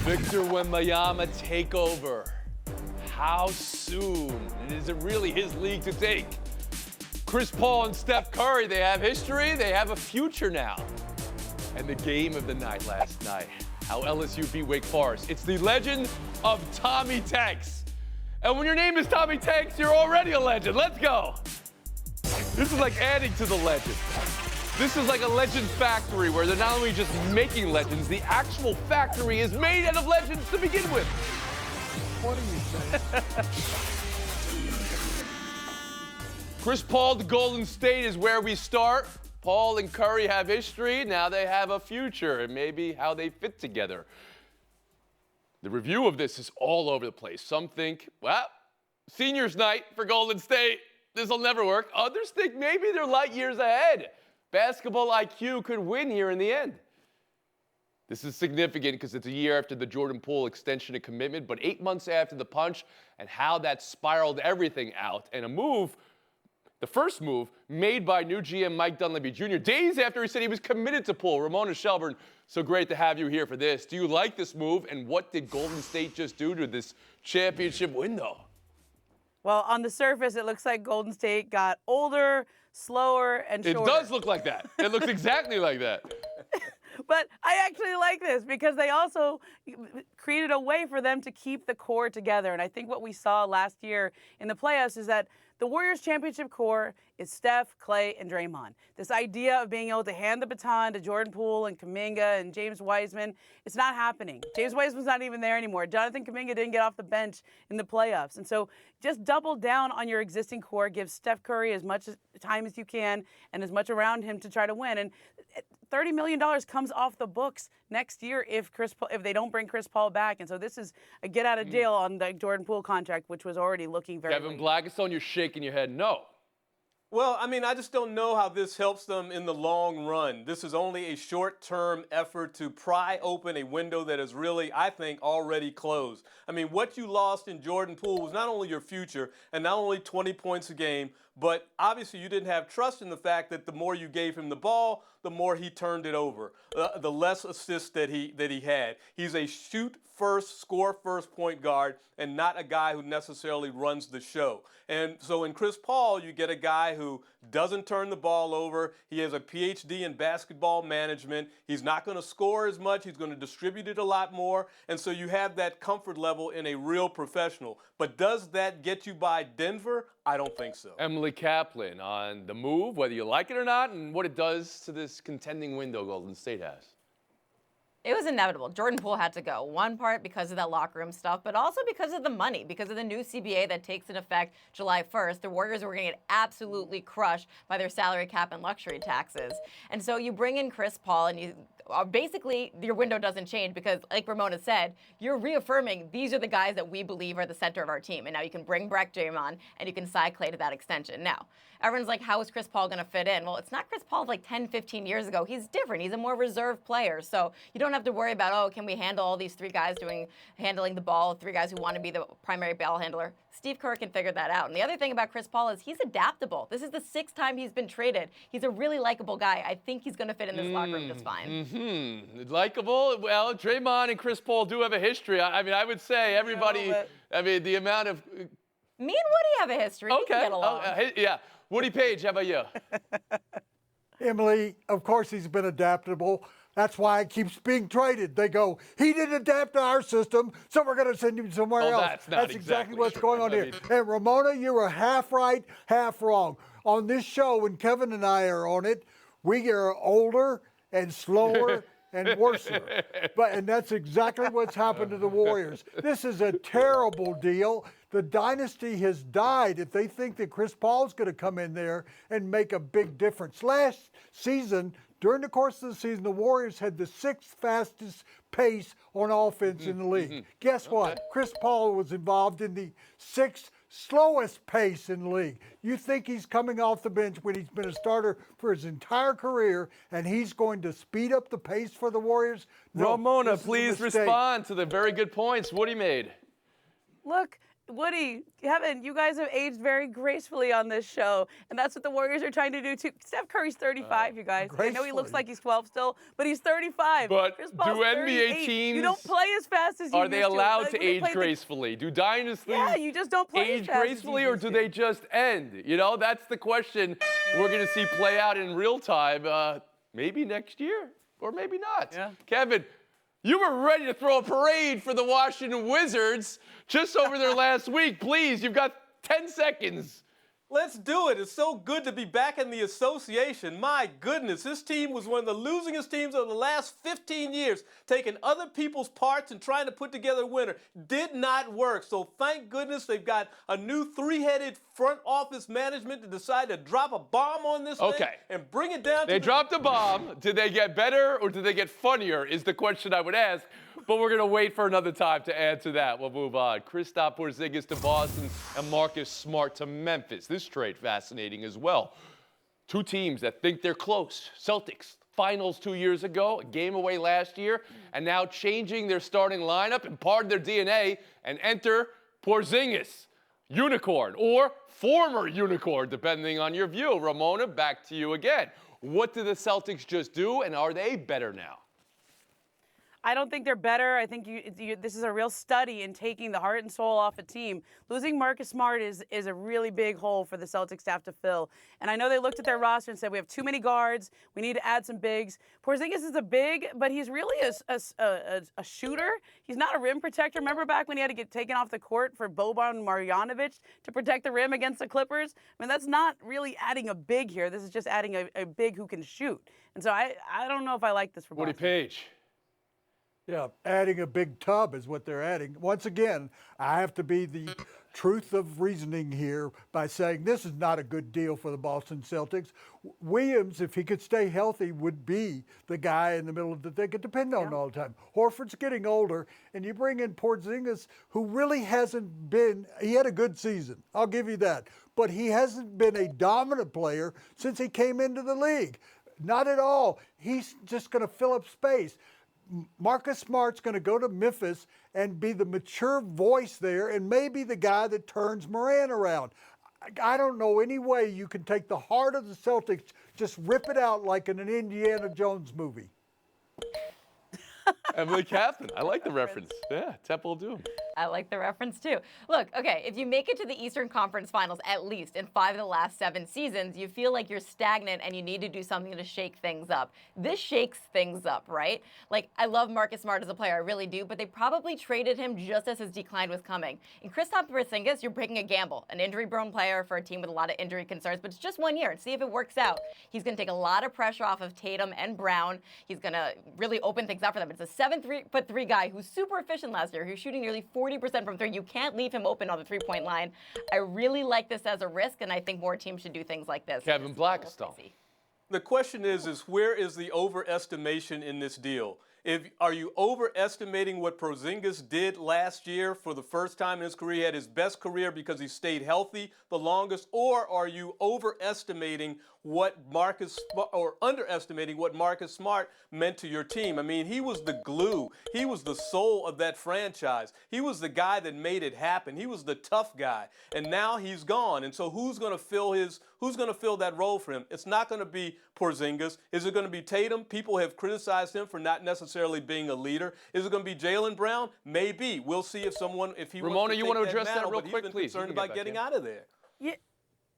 Victor Wembanyama take over. How soon? And is it really his league to take? Chris Paul and Steph Curry, they have history, they have a future now. And the game of the night last night, how LSU beat Wake Forest. It's the legend of Tommy Tanks. And when your name is Tommy Tanks, you're already a legend. Let's go. This is like adding to the legend. This is like a legend factory where they're not only just making legends, the actual factory is made out of legends to begin with. What are you saying? Chris Paul to Golden State is where we start. Paul and Curry have history. Now they have a future and maybe how they fit together. The review of this is all over the place. Some think, well, seniors night for Golden State. This will never work. Others think maybe they're light years ahead. Basketball IQ could win here in the end. This is significant because it's a year after the Jordan Poole extension and commitment, but 8 months after the punch and how that spiraled everything out. And a move, the first move, made by new GM Mike Dunleavy Jr. days after he said he was committed to Poole. Ramona Shelburne, so great to have you here for this. Do you like this move, and what did Golden State just do to this championship window? Well, on the surface, it looks like Golden State got older, slower, and shorter. It does look like that. It looks exactly like that. But I actually like this because they also created a way for them to keep the core together. And I think what we saw last year in the playoffs is that the Warriors championship core is Steph, Klay, and Draymond. This idea of being able to hand the baton to Jordan Poole and Kuminga and James Wiseman, it's not happening. James Wiseman's not even there anymore. Jonathan Kuminga didn't get off the bench in the playoffs. And so just double down on your existing core, give Steph Curry as much time as you can and as much around him to try to win. And $30 million comes off the books next year if they don't bring Chris Paul back. And so this is a get out of jail on the Jordan Poole contract, which was already looking very Kevin late. Blackistone, you're shaking your head no. Well, I mean, I just don't know how this helps them in the long run. This is only a short-term effort to pry open a window that is really, I think, already closed. I mean, what you lost in Jordan Poole was not only your future and not only 20 points a game, but obviously you didn't have trust in the fact that the more you gave him the ball, the more he turned it over, the less assists that he had. He's a shoot first, score first point guard and not a guy who necessarily runs the show. And so in Chris Paul, you get a guy who doesn't turn the ball over. He has a PhD in basketball management. He's not going to score as much. He's going to distribute it a lot more. And so you have that comfort level in a real professional. But does that get you by Denver? I don't think so. Emily Kaplan on the move, whether you like it or not, and what it does to this contending window Golden State has. It was inevitable. Jordan Poole had to go. One part because of that locker room stuff, but also because of the money, because of the new CBA that takes in effect July 1st. The Warriors were going to get absolutely crushed by their salary cap and luxury taxes. And so you bring in Chris Paul and you basically your window doesn't change because, like Ramona said, you're reaffirming these are the guys that we believe are the center of our team. And now you can bring back Draymond and you can side Klay to that extension. Now, everyone's like, how is Chris Paul going to fit in? Well, it's not Chris Paul of like 10, 15 years ago. He's different. He's a more reserved player. So you don't have to worry about, oh, can we handle all these three guys handling the ball, three guys who want to be the primary ball handler? Steve Kerr can figure that out. And the other thing about Chris Paul is he's adaptable. This is the 6th time he's been traded. He's a really likable guy. I think he's going to fit in this locker room just fine. Likable? Well, Draymond and Chris Paul do have a history. I mean, I would say everybody, I mean, the amount of... Me and Woody have a history. We can get along. Yeah. Woody Page, how about you? Emily, of course he's been adaptable. That's why it keeps being traded. They go, he didn't adapt to our system, so we're going to send him somewhere else. That's exactly what's true. going on here. And Ramona, you were half right, half wrong. On this show, when Kevin and I are on it, we get older and slower and worse. And that's exactly what's happened to the Warriors. This is a terrible deal. The dynasty has died if they think that Chris Paul's going to come in there and make a big difference. Last season, during the course of the season, the Warriors had the 6th fastest pace on offense in the league. Guess what? Chris Paul was involved in the 6th slowest pace in the league. You think he's coming off the bench when he's been a starter for his entire career and he's going to speed up the pace for the Warriors? No, Ramona, please respond to the very good points Woody made. Look, Woody, Kevin, you guys have aged very gracefully on this show, and that's what the Warriors are trying to do too. Steph Curry's 35, you guys. I know he looks Gracefully. like he's 12 still, but he's 35. But Chris Paul's do NBA 38. teams You don't play as fast as you Are they used to. allowed Like, to when they age played the- gracefully? Do dynasties Yeah, you just don't play as age fast as you gracefully, or used do to. they just end? You know, that's the question we're going to see play out in real time, maybe next year, or maybe not. Yeah. Kevin, you were ready to throw a parade for the Washington Wizards just over there last week. Please, you've got 10 seconds. Let's do it. It's so good to be back in the association. My goodness, this team was one of the losingest teams of the last 15 years, taking other people's parts and trying to put together a winner. Did not work. So thank goodness they've got a new three-headed front office management to decide to drop a bomb on this thing Okay. and bring it down to They the dropped a bomb. Did they get better or did they get funnier is the question I would ask. But we're going to wait for another time to answer that. We'll move on. Kristaps Porzingis to Boston and Marcus Smart to Memphis. This trade fascinating as well. Two teams that think they're close. Celtics, finals 2 years ago, a game away last year, and now changing their starting lineup and part of their DNA, and enter Porzingis, unicorn or former unicorn, depending on your view. Ramona, back to you again. What did the Celtics just do, and are they better now? I don't think they're better. I think this is a real study in taking the heart and soul off a team. Losing Marcus Smart is a really big hole for the Celtics staff to fill. And I know they looked at their roster and said, we have too many guards. We need to add some bigs. Porzingis is a big, but he's really a shooter. He's not a rim protector. Remember back when he had to get taken off the court for Boban Marjanovic to protect the rim against the Clippers? I mean, that's not really adding a big here. This is just adding a big who can shoot. And so I don't know if I like this for Woody Boston. Page. Yeah, adding a big tub is what they're adding. Once again, I have to be the truth of reasoning here by saying this is not a good deal for the Boston Celtics. Williams, if he could stay healthy, would be the guy in the middle that they could depend on all the time. Horford's getting older, and you bring in Porzingis, who really hasn't been, he had a good season, I'll give you that, but he hasn't been a dominant player since he came into the league. Not at all. He's just going to fill up space. Marcus Smart's going to go to Memphis and be the mature voice there and maybe the guy that turns Moran around. I don't know any way you can take the heart of the Celtics, just rip it out like in an Indiana Jones movie. Emily Kaplan. I like the reference. Yeah, Temple of Doom. I like the reference too. Look, okay, if you make it to the Eastern Conference Finals at least in 5 of the last 7 seasons, you feel like you're stagnant and you need to do something to shake things up. This shakes things up, right? Like, I love Marcus Smart as a player, I really do, but they probably traded him just as his decline was coming. In Kristaps Porzingis, you're breaking a gamble, an injury-prone player for a team with a lot of injury concerns, but it's just 1 year and see if it works out. He's going to take a lot of pressure off of Tatum and Brown. He's going to really open things up for them. It's a 7'3" guy who's super efficient last year, who's shooting nearly 40% from three. You can't leave him open on the three-point line. I really like this as a risk, and I think more teams should do things like this. Kevin Blackstone. The question is where is the overestimation in this deal? Are you overestimating what Porzingis did last year for the first time in his career? He had his best career because he stayed healthy the longest, or are you overestimating underestimating what Marcus Smart meant to your team? I mean, he was the glue. He was the soul of that franchise. He was the guy that made it happen. He was the tough guy. And now he's gone. And so who's going to fill that role for him? It's not going to be Porzingis. Is it going to be Tatum? People have criticized him for not necessarily being a leader. Is it going to be Jaylen Brown? Maybe. We'll see if he Ramona, wants to you take want to address that mantle, real but quick, he's been please? You concerned can get about back getting in. out of there. Yeah.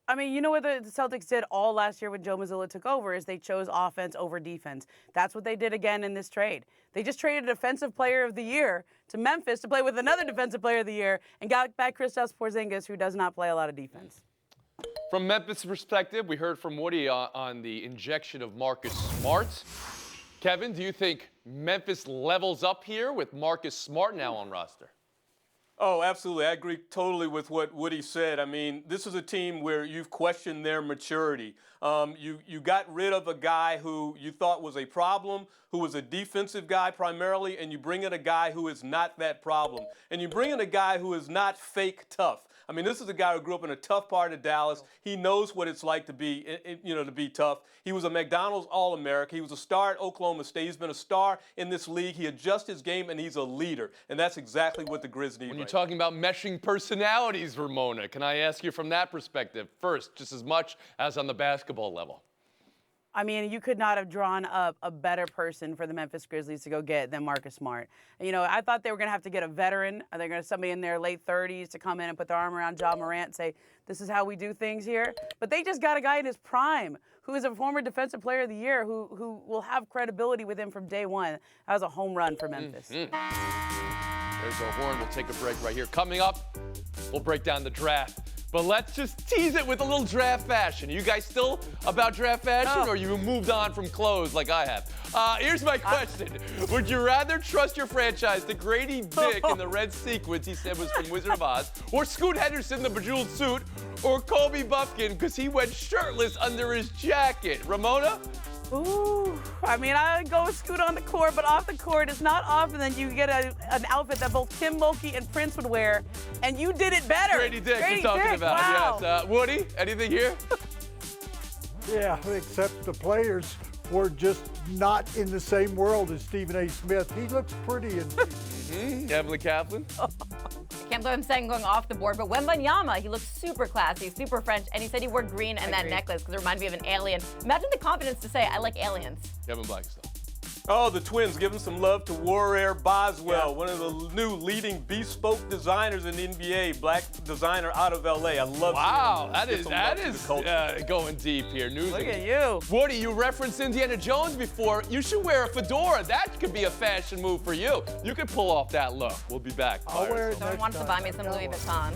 I mean, you know what the Celtics did all last year when Joe Mazzulla took over is they chose offense over defense. That's what they did again in this trade. They just traded Defensive Player of the Year to Memphis to play with another Defensive Player of the Year and got back Kristaps Porzingis, who does not play a lot of defense. From Memphis' perspective, we heard from Woody on the injection of Marcus Smart. Kevin, do you think Memphis levels up here with Marcus Smart now on roster? Oh, absolutely. I agree totally with what Woody said. I mean, this is a team where you've questioned their maturity. You got rid of a guy who you thought was a problem, who was a defensive guy primarily, and you bring in a guy who is not that problem. And you bring in a guy who is not fake tough. I mean, this is a guy who grew up in a tough part of Dallas. He knows what it's like to be, to be tough. He was a McDonald's All-America. He was a star at Oklahoma State. He's been a star in this league. He adjusts his game, and he's a leader. And that's exactly what the Grizz need. When you're talking about meshing personalities, Ramona, can I ask you from that perspective first, just as much as on the basketball level? I mean, you could not have drawn up a better person for the Memphis Grizzlies to go get than Marcus Smart. You know, I thought they were going to have to get a veteran. They're going to somebody in their late 30s to come in and put their arm around Ja Morant and say, this is how we do things here. But they just got a guy in his prime who is a former Defensive Player of the Year who will have credibility with him from day one. That was a home run for Memphis. There's our horn. We'll take a break right here. Coming up, we'll break down the draft. But let's just tease it with a little draft fashion. Are you guys still about draft fashion, or you moved on from clothes like I have? Here's my question. Would you rather trust your franchise to Grady Dick in the red sequins he said was from Wizard of Oz, or Scoot Henderson in the bejeweled suit, or Kobe Buffkin because he went shirtless under his jacket? Ramona? Ooh, I mean, I would go with Scoot on the court, but off the court, it's not often that you get an outfit that both Kim Mulkey and Prince would wear, and you did it better. Grady Dick, you're talking about. Wow. Yes. Woody, anything here? Yeah, except the players were just not in the same world as Stephen A. Smith. He looks pretty and Emily Kaplan? I can't believe I'm saying going off the board, but Wembanyama, he looks super classy, super French, and he said he wore green and that necklace because it reminded me of an alien. Imagine the confidence to say, I like aliens. Kevin Blackstone. Oh, the Twins giving some love to Warrior Boswell, one of the new leading bespoke designers in the NBA, black designer out of LA. I love Wow, seeing him. that is going deep here. News. Look at you. Woody, you referenced Indiana Jones before. You should wear a fedora. That could be a fashion move for you. You could pull off that look. We'll be back. I'll wear it Someone next wants to time. buy me some Louis Vuitton.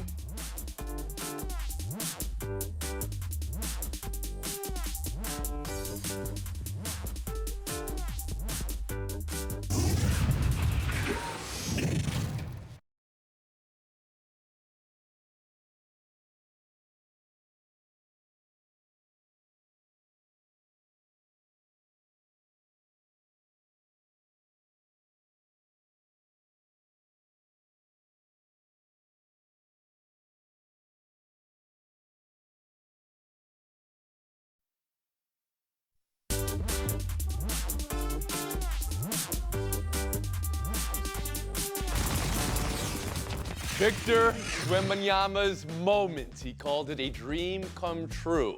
Victor Wembanyama's moment. He called it a dream come true.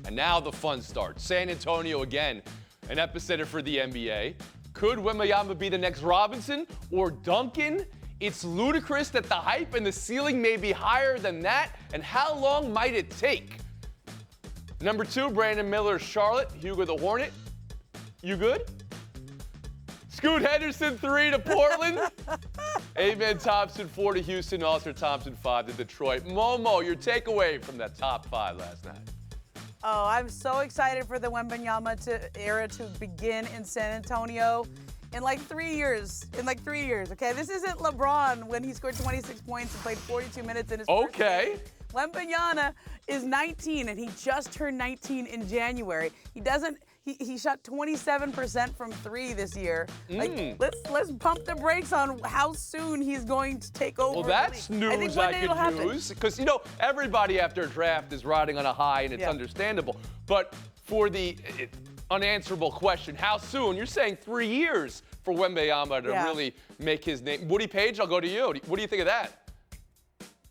And now the fun starts. San Antonio again, an epicenter for the NBA. Could Wembanyama be the next Robinson or Duncan? It's ludicrous that the hype and the ceiling may be higher than that. And how long might it take? Number 2, Brandon Miller, Charlotte. Hugo the Hornet. You good? Scoot Henderson, 3 to Portland. Amen Thompson, 4 to Houston. Arthur Thompson, 5 to Detroit. Momo, your takeaway from that top 5 last night. Oh, I'm so excited for the Wembanyama era to begin in San Antonio in like 3 years. Okay? This isn't LeBron when he scored 26 points and played 42 minutes in his first game. Wembanyama is 19, and he just turned 19 in January. He shot 27% from 3 this year. Like, let's pump the brakes on how soon he's going to take over. Well, that's news I could use. Because, everybody after a draft is riding on a high, and it's understandable. But for the unanswerable question, how soon? You're saying 3 years for Wembanyama to really make his name. Woody Page, I'll go to you. What do you think of that?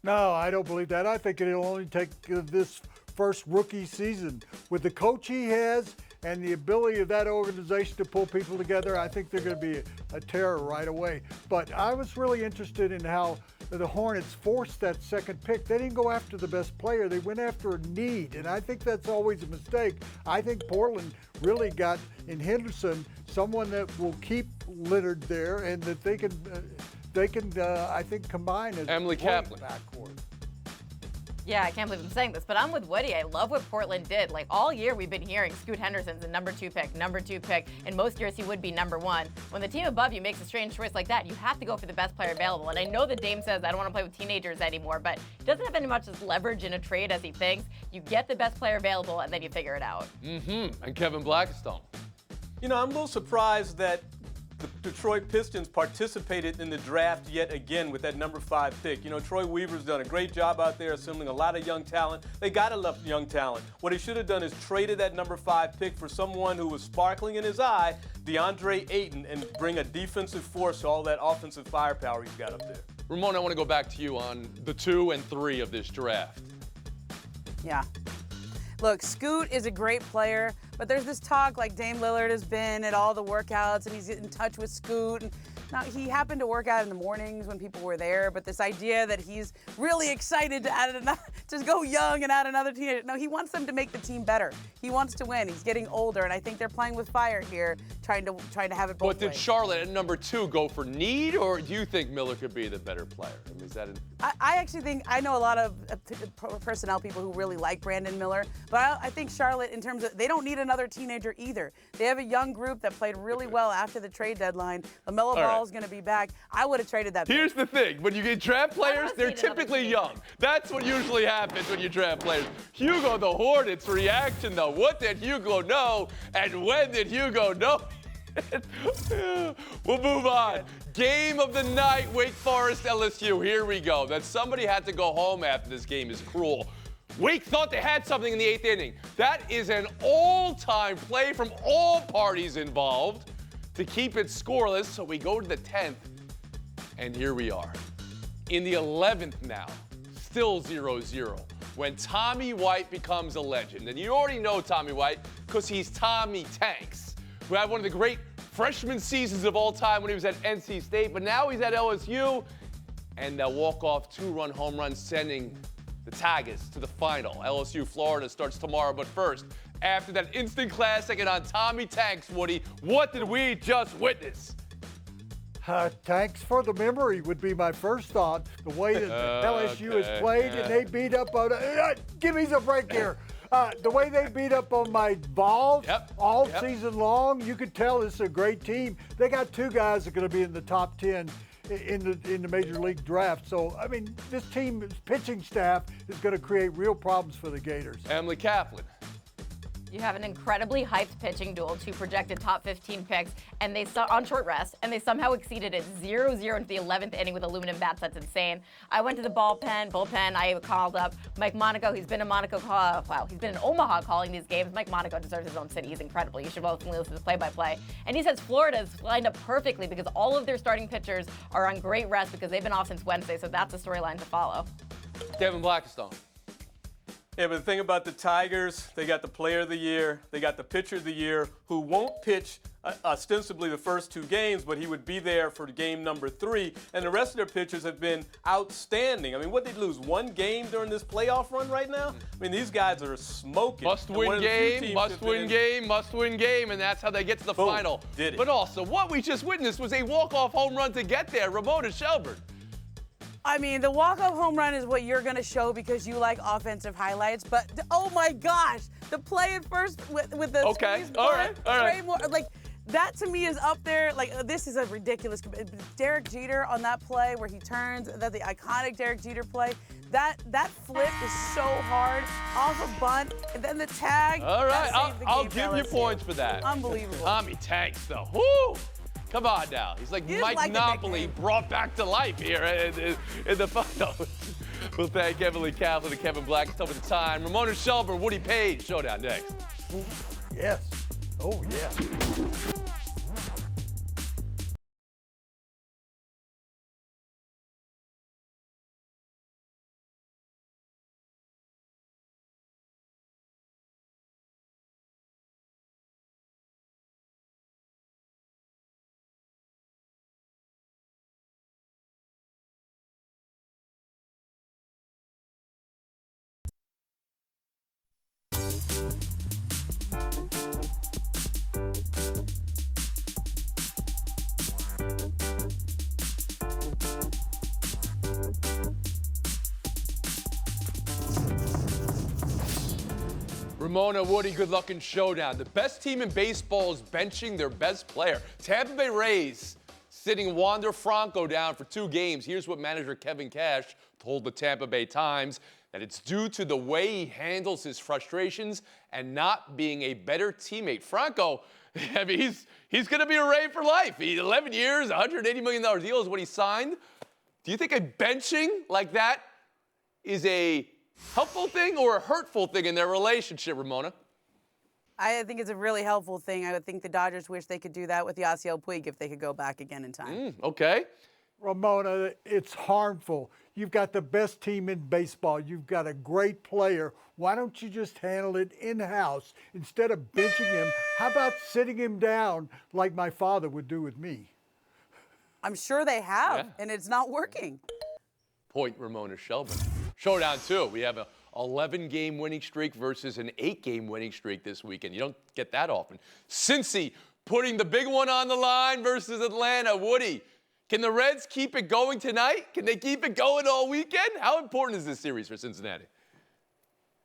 No, I don't believe that. I think it'll only take this first rookie season. With the coach he has and the ability of that organization to pull people together, I think they're going to be a terror right away. But I was really interested in how the Hornets forced that second pick. They didn't go after the best player. They went after a need, and I think that's always a mistake. I think Portland really got in Henderson someone that will keep Leonard there and that they can, I think, combine as Emily Kaplan. backcourt. Yeah, I can't believe I'm saying this, but I'm with Woody. I love what Portland did. Like, all year we've been hearing Scoot Henderson's the number 2 pick. In most years he would be number 1. When the team above you makes a strange choice like that, you have to go for the best player available. And I know that Dame says, I don't want to play with teenagers anymore, but he doesn't have any much leverage in a trade as he thinks. You get the best player available, and then you figure it out. And Kevin Blackstone. You know, I'm a little surprised that the Detroit Pistons participated in the draft yet again with that number 5 pick. You know, Troy Weaver's done a great job out there assembling a lot of young talent. They got to love young talent. What he should have done is traded that number 5 pick for someone who was sparkling in his eye, DeAndre Ayton, and bring a defensive force to all that offensive firepower he's got up there. Ramon, I want to go back to you on the 2 and 3 of this draft. Yeah. Look, Scoot is a great player, but there's this talk like Dame Lillard has been at all the workouts and he's in touch with Scoot. And now, he happened to work out in the mornings when people were there, but this idea that he's really excited to add another, to go young and add another teenager. No, he wants them to make the team better. He wants to win. He's getting older, and I think they're playing with fire here, trying to have it both But did ways. Charlotte at number 2 go for need, or do you think Miller could be the better player? I mean, is that I actually think, I know a lot of personnel people who really like Brandon Miller, but I think Charlotte, in terms of, they don't need another teenager either. They have a young group that played really well after the trade deadline. LaMelo Ball is going to be back. I would have traded that. Here's the thing. When you get draft players, not they're seeing another typically teenager. young. That's what usually happens when you draft players. Hugo the Hornets' reaction, though. What did Hugo know, and when did Hugo know? We'll move on. Game of the night, Wake Forest, LSU. Here we go. That somebody had to go home after this game is cruel. Wake thought they had something in the 8th inning. That is an all-time play from all parties involved to keep it scoreless. So we go to the 10th, and here we are. In the 11th now, still 0-0, when Tommy White becomes a legend. And you already know Tommy White because he's Tommy Tanks, who had one of the great freshman seasons of all time when he was at NC State, but now he's at LSU, and that walk-off 2-run home run sending the Tigers to the final. LSU, Florida starts tomorrow, but first, after that instant classic and on Tommy Tanks, Woody, what did we just witness? Thanks for the memory would be my first thought. The way that LSU has played and they beat up on. Give me some break here. The way they beat up on my Vols all season long, you could tell it's a great team. They got 2 guys that are going to be in the top 10 in the Major League draft. So, I mean, this team's pitching staff is going to create real problems for the Gators. Emily Kaplan. You have an incredibly hyped pitching duel, 2 projected top 15 picks, and they on short rest, and they somehow exceeded it 0-0 into the 11th inning with aluminum bats. That's insane. I went to the bullpen. I called up Mike Monaco. He's been in he's been in Omaha calling these games. Mike Monaco deserves his own city. He's incredible. You should both listen to the play-by-play. And he says Florida is lined up perfectly because all of their starting pitchers are on great rest because they've been off since Wednesday. So that's a storyline to follow. Kevin Blackstone. Yeah, but the thing about the Tigers, they got the player of the year, they got the pitcher of the year, who won't pitch ostensibly the first 2 games, but he would be there for game number 3. And the rest of their pitchers have been outstanding. I mean, what, they lose 1 game during this playoff run right now? I mean, these guys are smoking. Must-win game, must-win game, must-win game, and that's how they get to the final. Did it. But also, what we just witnessed was a walk-off home run to get there. Ramona Shelburne. I mean, the walk-off home run is what you're going to show because you like offensive highlights. But, oh, my gosh, the play at first with the squeeze all bunt, right. Trey Moore, like, that to me is up there. Like, this is a ridiculous. Derek Jeter on that play where he turns, the iconic Derek Jeter play. That flip is so hard off a bunt, and then the tag. All right, I'll give you LSU. points for that. Unbelievable. Tommy Tanks, though. Woo! Come on now. He's like He is Mike like the Napoli nickname. brought back to life here in the final. We'll thank Emily Kaplan and Kevin Blackstone for the time. Ramona Shelburne, Woody Page. Showdown next. Yes. Oh, yes. Ramona, Woody, good luck in showdown. The best team in baseball is benching their best player. Tampa Bay Rays sitting Wander Franco down for 2 games. Here's what manager Kevin Cash told the Tampa Bay Times, that it's due to the way he handles his frustrations and not being a better teammate. Franco I mean, he's going to be a Ray for life. 11 years, $180 million deal is what he signed. Do you think a benching like that is a helpful thing or a hurtful thing in their relationship, Ramona? I think it's a really helpful thing. I would think the Dodgers wish they could do that with Yasiel Puig if they could go back again in time. Okay. Ramona, it's harmful. You've got the best team in baseball. You've got a great player. Why don't you just handle it in-house instead of benching him? How about sitting him down like my father would do with me? I'm sure they have, and it's not working. Point Ramona Shelburne. Showdown 2. We have a 11-game winning streak versus an 8-game winning streak this weekend. You don't get that often. Cincy putting the big one on the line versus Atlanta. Woody, can the Reds keep it going tonight? Can they keep it going all weekend? How important is this series for Cincinnati?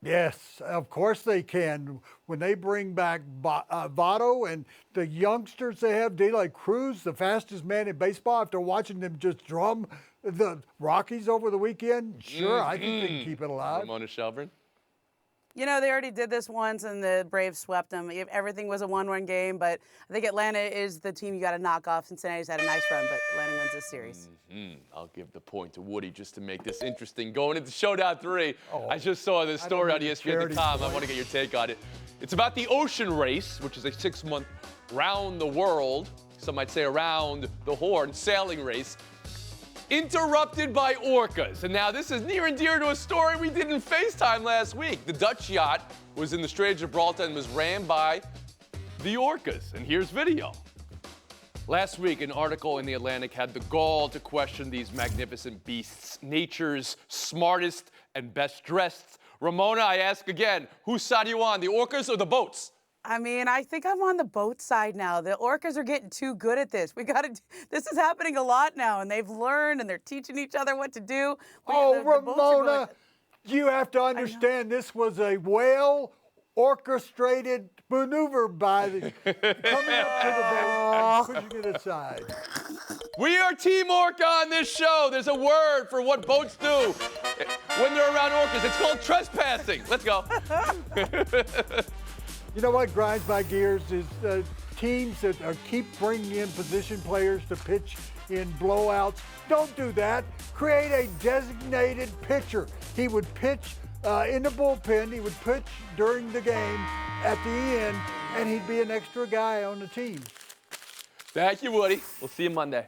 Yes, of course they can. When they bring back Votto and the youngsters they have, De La Cruz, the fastest man in baseball, after watching them just drum the Rockies over the weekend, sure, I think they can keep it alive. Ramona Shelburne. You know, they already did this once, and the Braves swept them. Everything was a 1-1 game, but I think Atlanta is the team you got to knock off. Cincinnati's had a nice run, but Atlanta wins this series. I'll give the point to Woody just to make this interesting. Going into Showdown 3, I just saw this story on ESPN.com. I want to get your take on it. It's about the Ocean Race, which is a 6-month round the world, some might say around the Horn, sailing race, interrupted by orcas. And now this is near and dear to a story we did in FaceTime last week. The Dutch yacht was in the Strait of Gibraltar and was rammed by the orcas. And here's video. Last week, an article in The Atlantic had the gall to question these magnificent beasts, nature's smartest and best dressed. Ramona, I ask again, whose side are you on, the orcas or the boats? I mean, I think I'm on the boat side now. The orcas are getting too good at this. This is happening a lot now, and they've learned, and they're teaching each other what to do. Oh, Ramona, you have to understand this was a well-orchestrated maneuver by the coming up to the boat and pushing it aside. We are Team Orca on this show. There's a word for what boats do when they're around orcas. It's called trespassing. Let's go. You know what grinds my gears is teams that keep bringing in position players to pitch in blowouts. Don't do that. Create a designated pitcher. He would pitch in the bullpen. He would pitch during the game at the end, and he'd be an extra guy on the team. Thank you, Woody. We'll see you Monday.